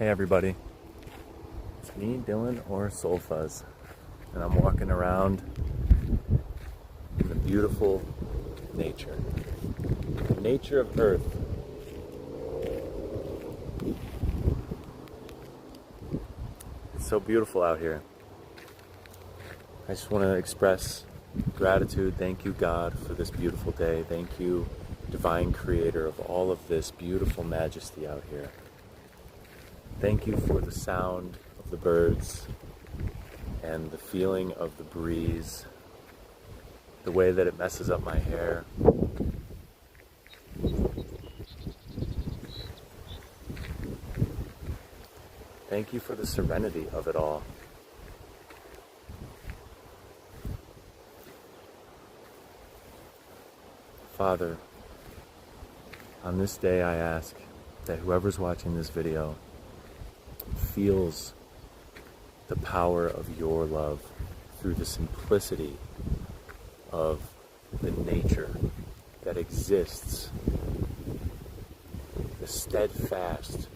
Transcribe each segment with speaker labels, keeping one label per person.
Speaker 1: Hey everybody, it's me, Dylan, or Soulfuzz, and I'm walking around in the beautiful nature, the nature of Earth. It's so beautiful out here. I just want to express gratitude. Thank you, God, for this beautiful day. Thank you, Divine Creator of all of this beautiful majesty out here. Thank you for the sound of the birds and the feeling of the breeze, the way that it messes up my hair. Thank you for the serenity of it all. Father, on this day I ask that whoever's watching this video feels the power of your love through the simplicity of the nature that exists, the steadfast,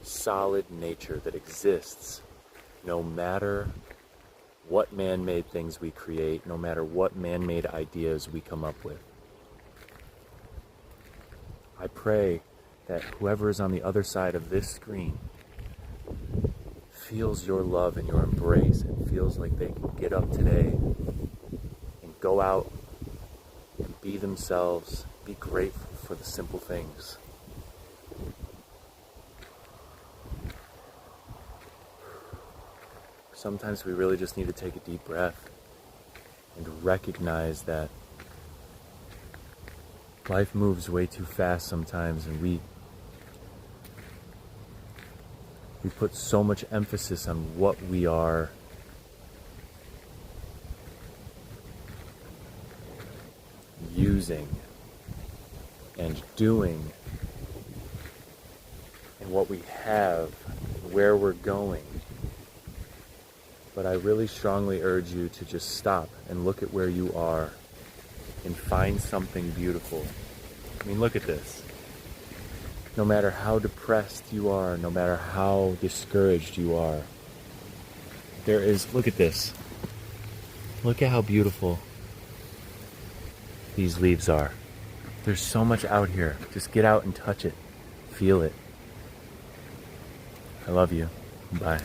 Speaker 1: solid nature that exists no matter what man-made things we create, no matter what man-made ideas we come up with. I pray that whoever is on the other side of this screen feels your love and your embrace and feels like they can get up today and go out and be themselves, be grateful for the simple things. Sometimes we really just need to take a deep breath and recognize that life moves way too fast sometimes, and we put so much emphasis on what we are using and doing and what we have and where we're going. But I really strongly urge you to just stop and look at where you are and find something beautiful. I mean, look at this. No matter how depressed you are, no matter how discouraged you are, look at this. Look at how beautiful these leaves are. There's so much out here. Just get out and touch it. Feel it. I love you. Bye.